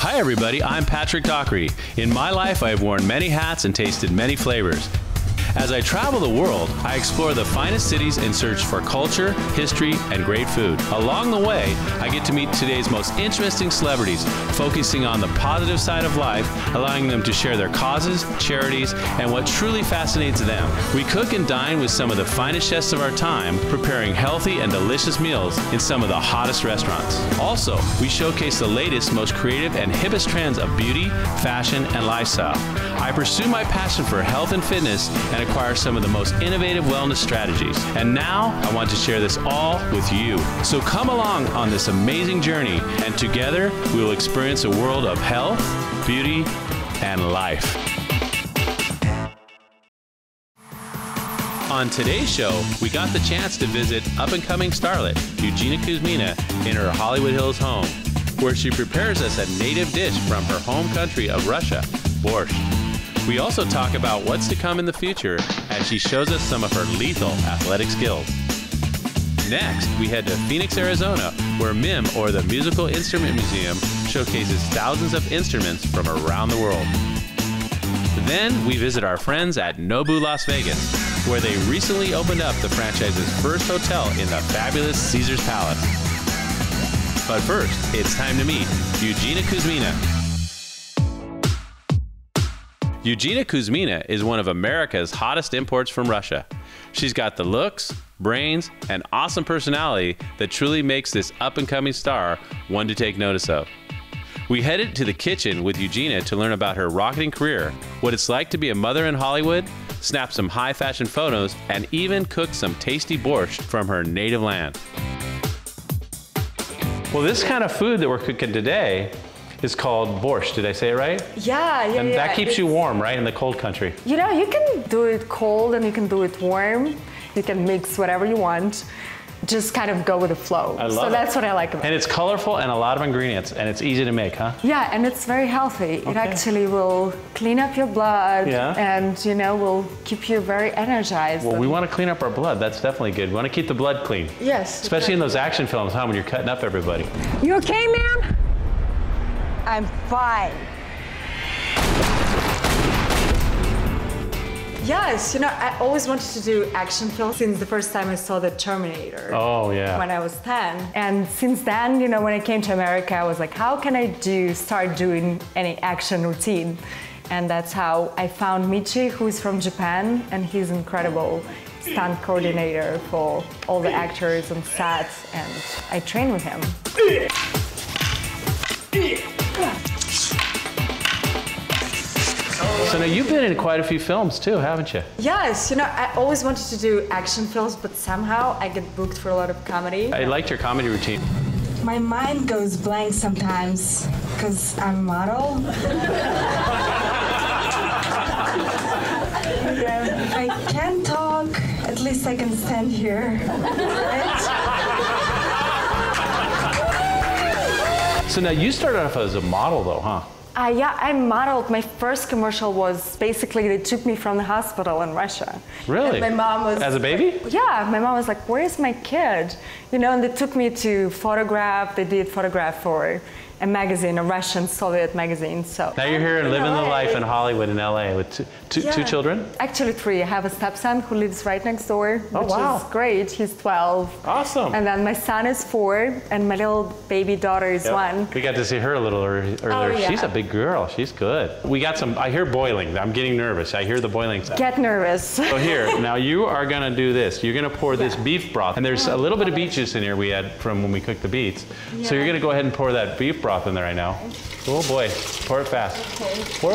Hi everybody, I'm Patrick Dockery. In my life, I have worn many hats and tasted many flavors. As I travel the world, I explore the finest cities in search for culture, history, and great food. Along the way, I get to meet today's most interesting celebrities, focusing on the positive side of life, allowing them to share their causes, charities, and what truly fascinates them. We cook and dine with some of the finest chefs of our time, preparing healthy and delicious meals in some of the hottest restaurants. Also, we showcase the latest, most creative, and hippest trends of beauty, fashion, and lifestyle. I pursue my passion for health and fitness and acquire some of the most innovative wellness strategies. And now, I want to share this all with you. So come along on this amazing journey, and together, we will experience a world of health, beauty, and life. On today's show, we got the chance to visit up-and-coming starlet Eugenia Kuzmina in her Hollywood Hills home, where she prepares us a native dish from her home country of Russia, borscht. We also talk about what's to come in the future as she shows us some of her lethal athletic skills. Next, we head to Phoenix, Arizona, where MIM, or the Musical Instrument Museum, showcases thousands of instruments from around the world. Then, we visit our friends at Nobu Las Vegas, where they recently opened up the franchise's first hotel in the fabulous Caesars Palace. But first, it's time to meet Eugenia Kuzmina. Eugenia Kuzmina is one of America's hottest imports from Russia. She's got the looks, brains, and awesome personality that truly makes this up-and-coming star one to take notice of. We headed to the kitchen with Eugenia to learn about her rocketing career, what it's like to be a mother in Hollywood, snap some high-fashion photos, and even cook some tasty borscht from her native land. Well, this kind of food that we're cooking today is called borscht. Did I say it right? Yeah. And that keeps you warm, right, in the cold country? You know, you can do it cold and you can do it warm. You can mix whatever you want. Just kind of go with the flow. I love it. So that's what I like about it. And it's colorful and a lot of ingredients, and it's easy to make, huh? Yeah, and it's very healthy. Okay. It actually will clean up your blood, Yeah. and you know, will keep you very energized. Well, we want to clean up our blood. That's definitely good. We want to keep the blood clean. Yes. Especially in those action films, huh, when you're cutting up everybody. You okay, ma'am? I'm fine. Yes, you know, I always wanted to do action films since the first time I saw The Terminator. Oh, yeah. When I was 10. And since then, you know, when I came to America, I was like, how can I start doing any action routine? And that's how I found Michi, who's from Japan, and he's incredible stunt coordinator for all the actors on set, and I train with him. So now you've been in quite a few films too, haven't you? Yes, you know, I always wanted to do action films, but somehow I get booked for a lot of comedy. I liked your comedy routine. My mind goes blank sometimes because I'm a model. If I can't talk, at least I can stand here. Right? So now you started off as a model though, huh? Yeah, I modeled. My first commercial was basically they took me from the hospital in Russia. Really? And my mom was... As a baby? Yeah, my mom was like, where's my kid? You know, and they took me to photograph. They did photograph for a magazine, a Russian Soviet magazine. So Now you're here living the life in Hollywood in LA with two children? Actually 3. I have a stepson who lives right next door, which is great. He's 12. Awesome. And then my son is 4, and my little baby daughter is 1. We got to see her a little earlier. Oh, yeah. She's a big girl. She's good. We got some, I hear boiling. I'm getting nervous. I hear the boiling sound. Get nervous. So here, now you are gonna do this. You're gonna pour this beef broth. And there's a little bit of beet juice in here we had from when we cooked the beets. So you're gonna go ahead and pour that beef broth in there right now. Oh boy, pour it fast. Okay. Pour,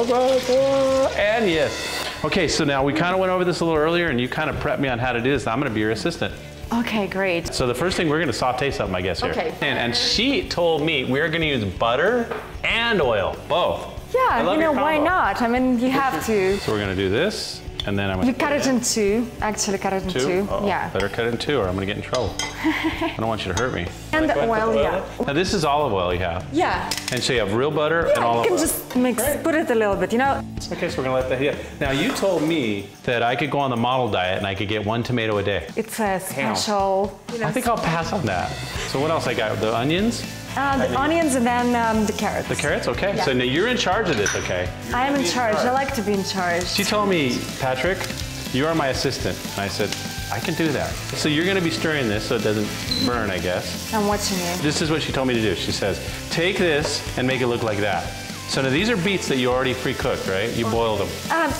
and yes. Okay, so now we kind of went over this a little earlier and you kind of prepped me on how to do this. Now I'm gonna be your assistant. Okay, great. So the first thing, we're gonna saute something, I guess, here. Okay. And she told me we're gonna use butter and oil, both. Yeah, you know, why not? I mean, you have to. So we're gonna do this, and then I'm gonna... You cut it in 2, actually cut it in 2. Uh-oh. Yeah. Better cut it in 2 or I'm gonna get in trouble. I don't want you to hurt me. And the oil, yeah. Now this is olive oil you have. Yeah. And so you have real butter and olive You oil. can just mix, put it a little bit, you know. Okay, so we're gonna let that heat. Now you told me that I could go on the model diet and I could get 1 tomato a day. It's a special, you know. I think I'll pass on that. So what else I got? The onions? The onions and then the carrots. The carrots? Okay. Yeah. So now you're in charge of this, okay? I am in charge. I like to be in charge. She told me, Patrick, you are my assistant. And I said, I can do that. So you're going to be stirring this so it doesn't burn, I guess. I'm watching you. This is what she told me to do. She says, take this and make it look like that. So now these are beets that you already pre-cooked, right? You boiled them.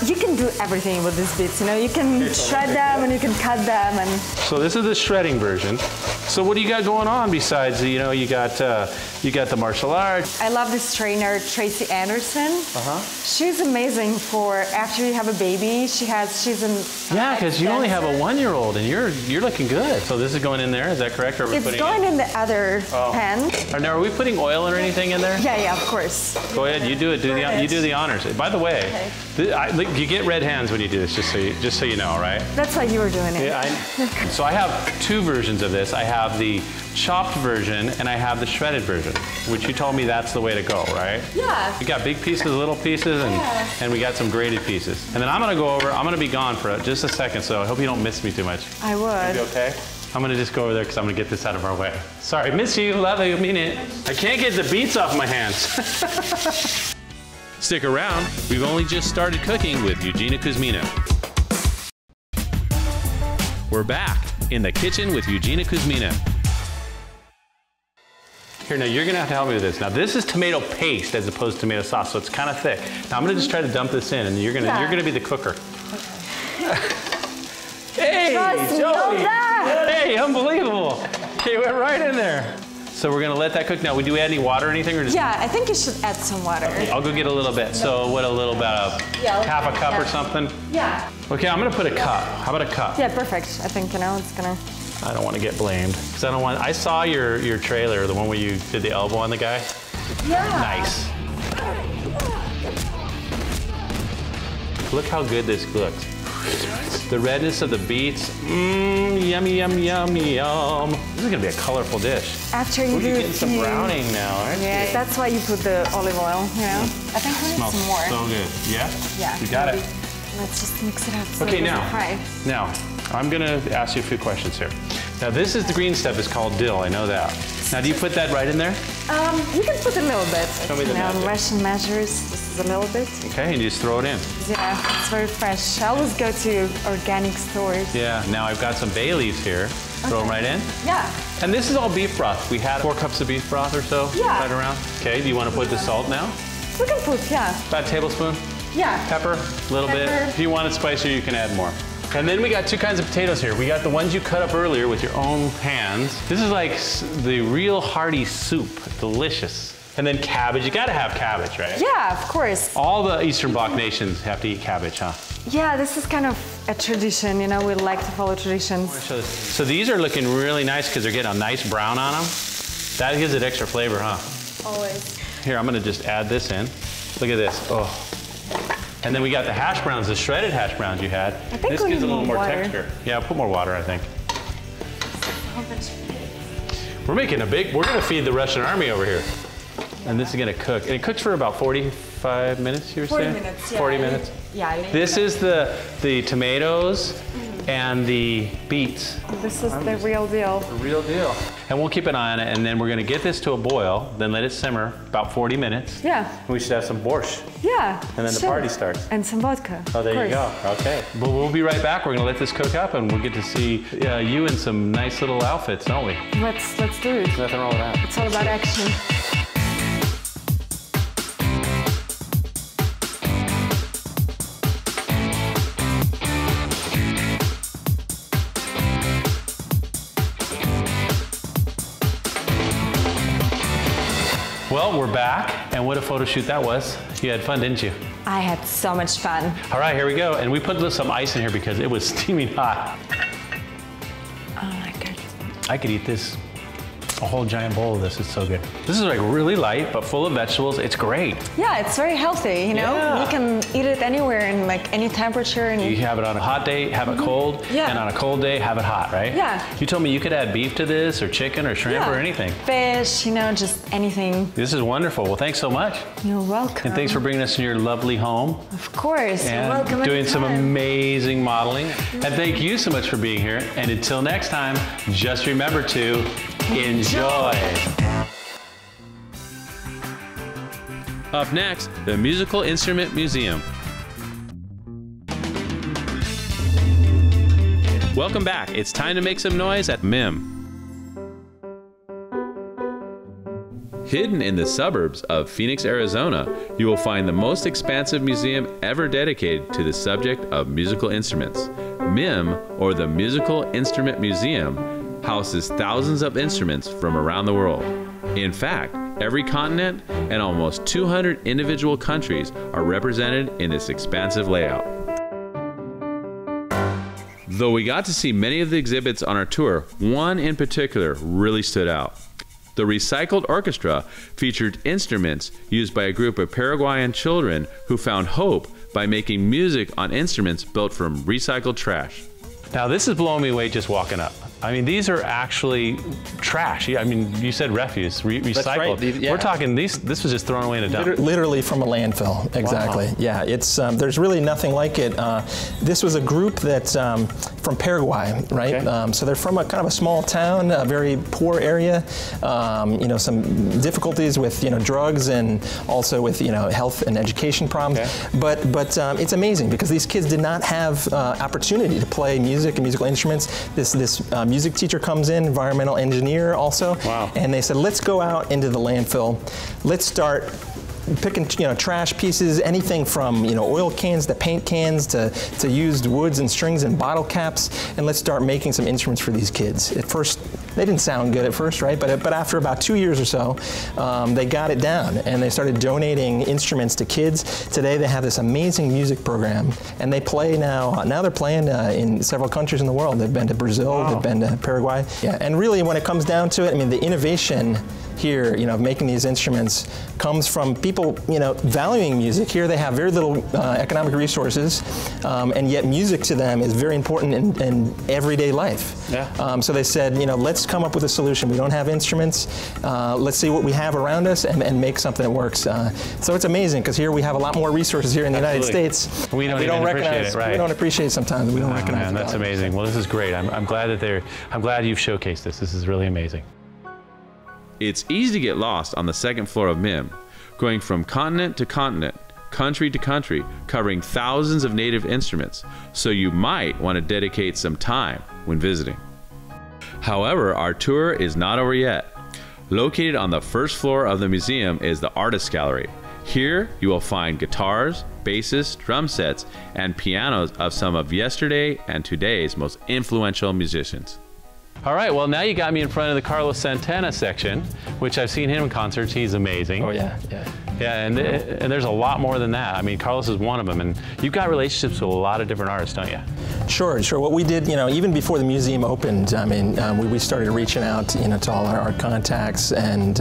You can do everything with these beets. You know, you can shred them and you can cut them and. So this is the shredding version. So what do you got going on besides, you know, you got the martial arts. I love this trainer, Tracy Anderson. She's amazing for after you have a baby. She's an. Yeah, because you only have a 1-year-old and you're looking good. So this is going in there, is that correct? Or It's going in the other pan. Now, are we putting oil or anything in there? Yeah, of course. Go ahead, you do it. You do the honors. By the way, you get red hands when you do this. Just so you know, right? That's why you were doing it. Yeah, so I have 2 versions of this. I have the chopped version and I have the shredded version, which you told me that's the way to go, right? Yeah. We got big pieces, little pieces, and we got some grated pieces. And then I'm gonna be gone for just a second, so I hope you don't miss me too much. I would. You okay? I'm gonna just go over there because I'm gonna get this out of our way. Sorry, miss you, love you, mean it. I can't get the beets off my hands. Stick around, we've only just started cooking with Eugenia Kuzmina. We're back in the kitchen with Eugenia Kuzmina. Here, now you're gonna have to help me with this. Now this is tomato paste as opposed to tomato sauce, so it's kind of thick. Now I'm gonna just try to dump this in and you're gonna be the cooker. Hey, Joey! Hey, unbelievable! Okay, went right in there. So we're gonna let that cook now. Do we add any water or anything? Or just... Yeah, I think you should add some water. I'll go get a little bit. So what, about half a cup or something? Yeah. Okay, I'm gonna put a cup. How about a cup? Yeah, perfect. I think, you know, it's gonna... I don't want to get blamed. Because I saw your trailer, the one where you did the elbow on the guy. Yeah. Nice. Look how good this looks. The redness of the beets. Yummy, yummy, yummy, yum. This is gonna be a colorful dish. After you you're getting some browning now, aren't you? Yeah, that's why you put the olive oil, you know? I think we need some more. So good. Yeah? Yeah. You got it. Let's just mix it up. So Okay, it doesn't fry. now, I'm gonna ask you a few questions here. Now this is the green stuff, it's called dill, I know that. Now do you put that right in there? You can put a little bit. Show me the magic. Russian measures, this is a little bit. Okay, and you just throw it in. Yeah, it's very fresh. I always go to organic stores. Yeah, now I've got some bay leaves here. Throw them right in. Yeah. And this is all beef broth. We had 4 cups of beef broth or so right around. Okay, do you want to put the salt now? We can put, yeah. About a tablespoon? Yeah. Pepper, a little bit. If you want it spicier, you can add more. And then we got 2 kinds of potatoes here. We got the ones you cut up earlier with your own hands. This is like the real hearty soup, delicious. And then cabbage, you gotta have cabbage, right? Yeah, of course. All the Eastern Bloc nations have to eat cabbage, huh? Yeah, this is kind of a tradition, you know, we like to follow traditions. So these are looking really nice because they're getting a nice brown on them. That gives it extra flavor, huh? Always. Here, I'm gonna just add this in. Look at this, oh. And then we got the hash browns, the shredded hash browns you had. I think this we gives need a little more more water. texture. Yeah, put more water, I think. We're gonna feed the Russian army over here. And this is gonna cook. And it cooks for about 45 minutes, you were saying? 40 minutes, yeah. 40 minutes? Yeah. This is the tomatoes and the beets. This is the real deal. The real deal. And we'll keep an eye on it, and then we're gonna get this to a boil, then let it simmer about 40 minutes. Yeah. And we should have some borscht. Yeah. And then the party starts. And some vodka. Oh, there you go. Okay. But we'll be right back. We're gonna let this cook up, and we'll get to see you in some nice little outfits, don't we? Let's do it. Nothing wrong with that. It's all about action. Well, we're back, and what a photo shoot that was. You had fun, didn't you? I had so much fun. All right, here we go. And we put some ice in here because it was steaming hot. Oh my God. I could eat this, a whole giant bowl of this. It's so good. This is like really light, but full of vegetables. It's great. Yeah, it's very healthy, you know? Yeah. You can eat it anywhere in like any temperature. And You have it on a hot day, have it cold, Yeah. and on a cold day, have it hot, right? Yeah. You told me you could add beef to this, or chicken, or shrimp, or anything. Fish, you know, just anything. This is wonderful. Well, thanks so much. You're welcome. And thanks for bringing us to your lovely home. Of course, you're And welcome doing some anytime. amazing modeling. And thank you so much for being here. And until next time, just remember to enjoy. Up next, the Musical Instrument Museum. Welcome back. It's time to make some noise at MIM. Hidden in the suburbs of Phoenix, Arizona, you will find the most expansive museum ever dedicated to the subject of musical instruments. MIM, or the Musical Instrument Museum, houses thousands of instruments from around the world. In fact, every continent and almost 200 individual countries are represented in this expansive layout. Though we got to see many of the exhibits on our tour, one in particular really stood out. The Recycled Orchestra featured instruments used by a group of Paraguayan children who found hope by making music on instruments built from recycled trash. Now this is blowing me away just walking up. I mean, these are actually trash. I mean, you said refuse, recycled. That's right. Yeah. We're talking, this was just thrown away in a dump. Literally from a landfill, exactly. Wow. Yeah, it's there's really nothing like it. This was a group that's from Paraguay, right? Okay. So they're from a kind of a small town, a very poor area. You know, some difficulties with drugs and also with health and education problems. Okay. But it's amazing because these kids did not have opportunity to play music and musical instruments. This music teacher comes in, environmental engineer also, wow. And they said, let's go out into the landfill. Let's start picking trash pieces, anything from oil cans to paint cans to used woods and strings and bottle caps, and let's start making some instruments for these kids. At first, they didn't sound good at first, right? But after about 2 years or so, they got it down and they started donating instruments to kids. Today they have this amazing music program, and they play now. Now they're playing in several countries in the world. They've been to Brazil, wow. They've been to Paraguay. Yeah, and really when it comes down to it, I mean, the innovation here, of making these instruments comes from people, valuing music. Here they have very little economic resources, and yet music to them is very important in everyday life. Yeah. So they said, let's come up with a solution. We don't have instruments. Let's see what we have around us and make something that works. So it's amazing because here we have a lot more resources here in the United States. We don't recognize it, right? We don't appreciate it sometimes. We don't recognize it. That's amazing. Well, this is great. I'm glad that I'm glad you've showcased this. This is really amazing. It's easy to get lost on the second floor of MIM, going from continent to continent, country to country, covering thousands of native instruments, so you might want to dedicate some time when visiting. However, our tour is not over yet. Located on the first floor of the museum is the Artist Gallery. Here you will find guitars, basses, drum sets, and pianos of some of yesterday and today's most influential musicians. All right, well now you got me in front of the Carlos Santana section, which I've seen him in concerts. He's amazing. Oh yeah, yeah. Yeah, and there's a lot more than that. I mean, Carlos is one of them, and you've got relationships with a lot of different artists, don't you? Sure. What we did, even before the museum opened, I mean, we started reaching out, to all our contacts, and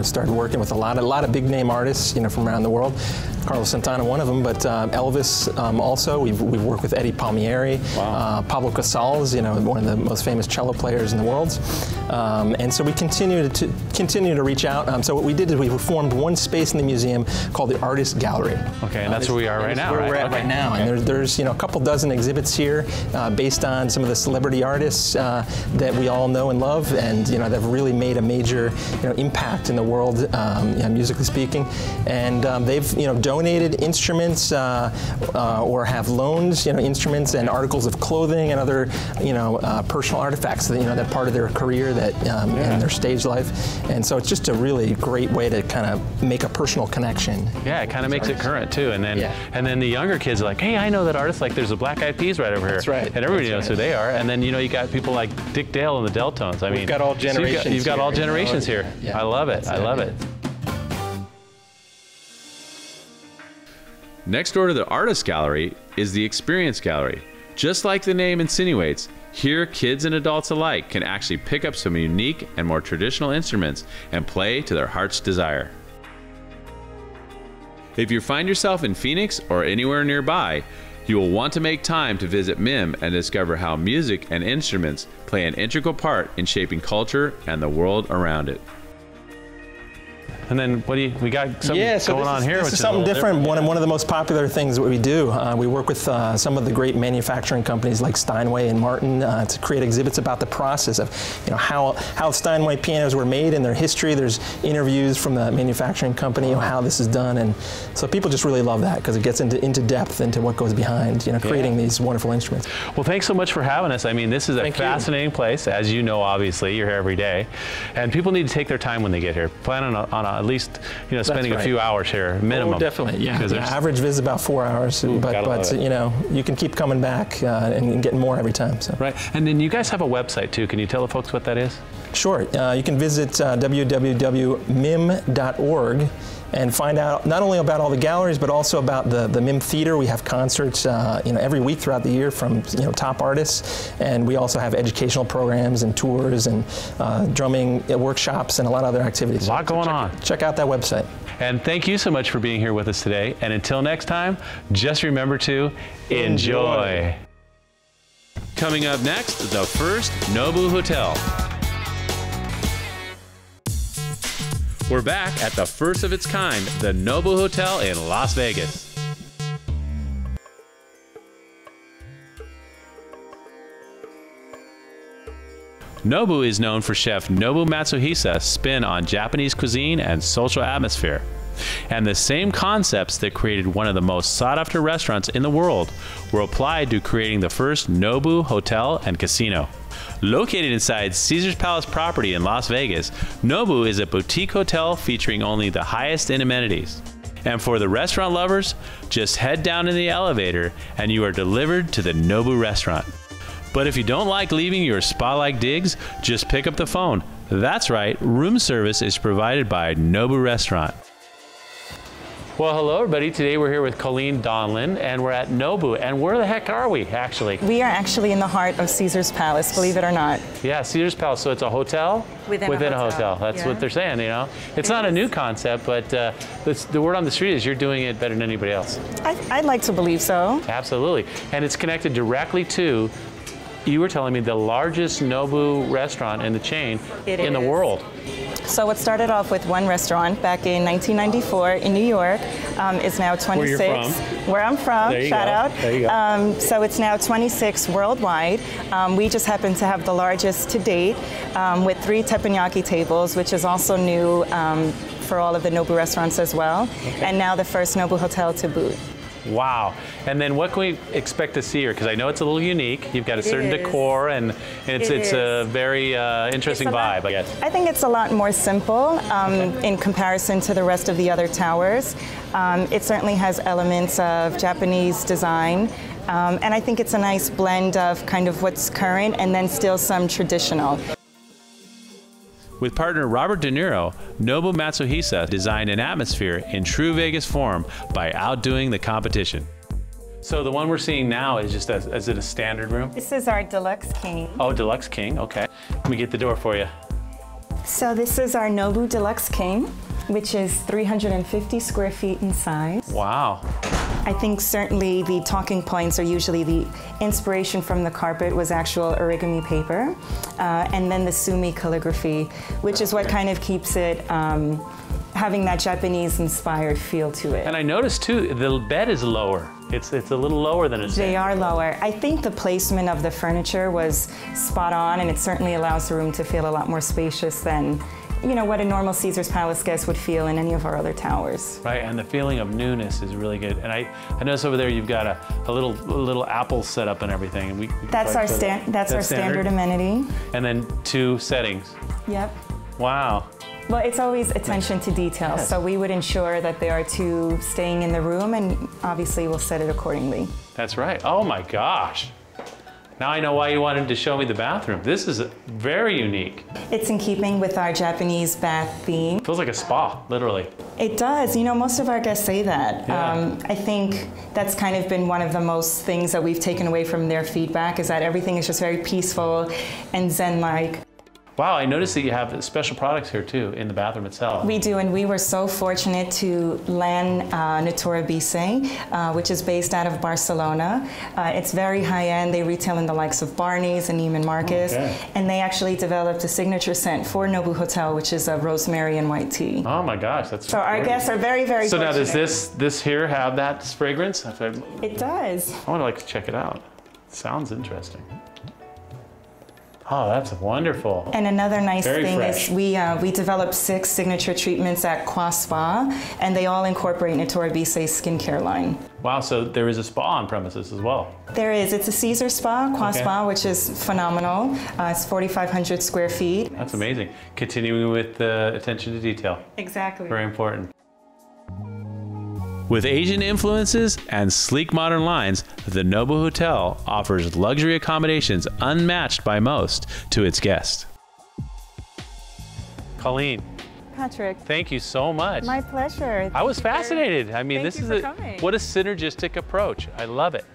started working with a lot of big name artists, from around the world. Carlos Santana, one of them, but Elvis also. We've worked with Eddie Palmieri, wow. Pablo Casals, one of the most famous cello players in the world, and so we continue to reach out. So what we did is we formed one space in the museum called the Artist Gallery. Okay, and that's where we are right now, right? We're at right now, okay. And there's a couple dozen exhibits here based on some of the celebrity artists that we all know and love, and that have really made a major impact in the world, musically speaking. And they've donated instruments or have loaned instruments and articles of clothing and other personal artifacts that part of their career that in their stage life. And so it's just a really great way to kind of make a personal connection. Yeah, it kind of makes it current too. And then the younger kids are like, hey, I know that artist. Like there's the Black Eyed Peas right over here. That's right. And everybody knows who they are. And then you got people like Dick Dale and the Deltones. I mean, we've got all generations. So you've got all generations here. Yeah. I love it. I love it. Next door to the Artist Gallery is the Experience Gallery. Just like the name insinuates, here kids and adults alike can actually pick up some unique and more traditional instruments and play to their heart's desire. If you find yourself in Phoenix or anywhere nearby, you will want to make time to visit MIM and discover how music and instruments play an integral part in shaping culture and the world around it. And then what do we got something going on here? This is something different. One of the most popular things that we do. We work with some of the great manufacturing companies like Steinway and Martin to create exhibits about the process of how Steinway pianos were made and their history. There's interviews from the manufacturing company on how this is done, and so people just really love that because it gets into depth into what goes behind creating these wonderful instruments. Well, thanks so much for having us. I mean, this is a fascinating place, as you know. Obviously, you're here every day, and people need to take their time when they get here. Plan on at least spending a few hours here minimum. Oh, definitely, yeah. Average visit about 4 hours, but you can keep coming back and getting more every time. So. Right, and then you guys have a website too. Can you tell the folks what that is? Sure. You can visit www.mim.org and find out not only about all the galleries, but also about the MIM Theater. We have concerts every week throughout the year from top artists, and we also have educational programs and tours and drumming workshops and a lot of other activities. A lot going on. Check out that website. And thank you so much for being here with us today. And until next time, just remember to enjoy. Coming up next, the first Nobu Hotel. We're back at the first of its kind, the Nobu Hotel in Las Vegas. Nobu is known for chef Nobu Matsuhisa's spin on Japanese cuisine and social atmosphere. And the same concepts that created one of the most sought-after restaurants in the world were applied to creating the first Nobu Hotel and Casino. Located inside Caesar's Palace property in Las Vegas, Nobu is a boutique hotel featuring only the highest in amenities. And for the restaurant lovers, just head down in the elevator and you are delivered to the Nobu restaurant. But if you don't like leaving your spa-like digs, just pick up the phone. That's right, room service is provided by Nobu Restaurant. Well, hello everybody. Today we're here with Colleen Donlin and we're at Nobu. And where the heck are we actually? We are actually in the heart of Caesar's Palace, believe it or not. Yeah, Caesar's Palace. So it's a hotel within a hotel. That's what they're saying, It's not a new concept, but the word on the street is you're doing it better than anybody else. I'd like to believe so. Absolutely. And it's connected directly to, you were telling me, the largest Nobu restaurant in the chain in the world. So it started off with one restaurant back in 1994 in New York. It's now 26. Where you're from. Where I'm from, there you shout go. out. There you go. So it's now 26 worldwide. We just happen to have the largest to date with 3 teppanyaki tables, which is also new for all of the Nobu restaurants as well. Okay. And now the first Nobu Hotel to boot. Wow. And then what can we expect to see here? Because I know it's a little unique. You've got a certain decor and it's a very interesting vibe, I guess. I think it's a lot more simple in comparison to the rest of the other towers. It certainly has elements of Japanese design. And I think it's a nice blend of kind of what's current and then still some traditional. With partner Robert De Niro, Nobu Matsuhisa designed an atmosphere in true Vegas form by outdoing the competition. So the one we're seeing now is just is it a standard room? This is our Deluxe King. Oh, Deluxe King, okay. Let me get the door for you. So this is our Nobu Deluxe King, which is 350 square feet in size. Wow. I think certainly the talking points are usually the inspiration from the carpet was actual origami paper, and then the sumi calligraphy, which is what kind of keeps it having that Japanese-inspired feel to it. And I noticed too, the bed is lower. It's a little lower than it's. They are lower. I think the placement of the furniture was spot on, and it certainly allows the room to feel a lot more spacious than what a normal Caesar's Palace guest would feel in any of our other towers. Right, and the feeling of newness is really good. And I notice over there you've got a little apple set up and everything. And that's our standard amenity. And then 2 settings. Yep. Wow. Well, it's always attention to detail, so we would ensure that there are 2 staying in the room, and obviously we'll set it accordingly. That's right. Oh my gosh. Now I know why you wanted to show me the bathroom. This is very unique. It's in keeping with our Japanese bath theme. Feels like a spa, literally. It does. Most of our guests say that. Yeah. I think that's kind of been one of the most things that we've taken away from their feedback is that everything is just very peaceful and zen-like. Wow, I noticed that you have special products here too in the bathroom itself. We do, and we were so fortunate to land Natura Bise, which is based out of Barcelona. It's very high-end. They retail in the likes of Barney's and Neiman Marcus, and they actually developed a signature scent for Nobu Hotel, which is a rosemary and white tea. Oh my gosh, that's so our guests are very, very So fortunate. now does this here have that fragrance? It does. I would like to check it out. Sounds interesting. Oh, that's wonderful. And another nice thing fresh. is we developed 6 signature treatments at Qua Spa, and they all incorporate Natura Bise's skincare line. Wow, so there is a spa on premises as well. There is. It's a Caesar Spa, Qua Spa, which is phenomenal. It's 4,500 square feet. That's amazing. Continuing with the attention to detail. Exactly. Very important. With Asian influences and sleek modern lines, the Nobu Hotel offers luxury accommodations unmatched by most to its guests. Colleen, Patrick. thank you so much. My pleasure. I was fascinated. I mean, Thank this you is for coming. what a synergistic approach. I love it.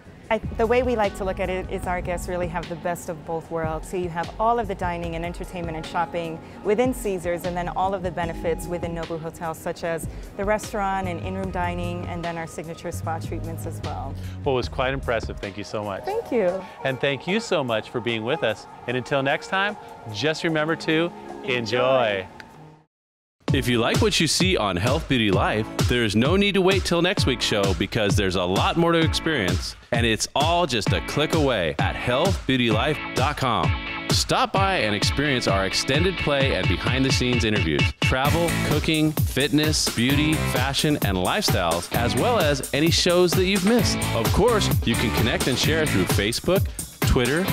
The way we like to look at it is our guests really have the best of both worlds. So you have all of the dining and entertainment and shopping within Caesars, and then all of the benefits within Nobu Hotel, such as the restaurant and in-room dining, and then our signature spa treatments as well. Well, it was quite impressive. Thank you so much. Thank you. And thank you so much for being with us. And until next time, just remember to enjoy. If you like what you see on Health Beauty Life, there's no need to wait till next week's show because there's a lot more to experience, and it's all just a click away at healthbeautylife.com. Stop by and experience our extended play and behind-the-scenes interviews, travel, cooking, fitness, beauty, fashion, and lifestyles, as well as any shows that you've missed. Of course, you can connect and share through Facebook, Twitter,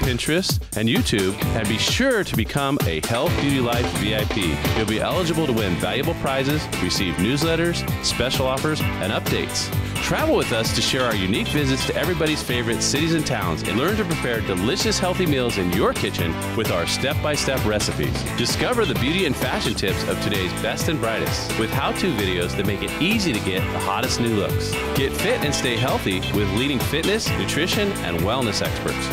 Pinterest, and YouTube, and be sure to become a Health Beauty Life VIP. You'll be eligible to win valuable prizes, receive newsletters, special offers, and updates. Travel with us to share our unique visits to everybody's favorite cities and towns and learn to prepare delicious, healthy meals in your kitchen with our step-by-step recipes. Discover the beauty and fashion tips of today's best and brightest with how-to videos that make it easy to get the hottest new looks. Get fit and stay healthy with leading fitness, nutrition, and wellness experts.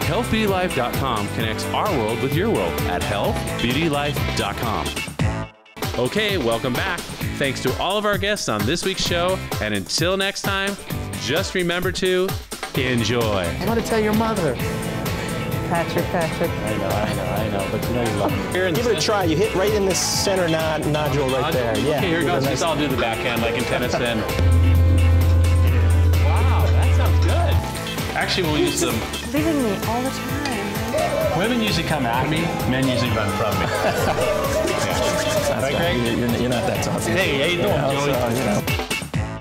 HealthBeautyLife.com connects our world with your world at HealthBeautyLife.com. Okay, welcome back. Thanks to all of our guests on this week's show, and until next time, just remember to enjoy. I want to tell your mother. Patrick. I know, but you know you love me. Give it a try. You hit right in the center nodule right there. Yeah. Okay, here it goes. Nice. I'll do the backhand like in tennis then. Wow, that sounds good. Actually, we'll use them. Leaving me all the time. Women usually come at me, men usually run from me. That's Right, Greg? You're not that tough. Hey, how you doing, Joey? So, you know.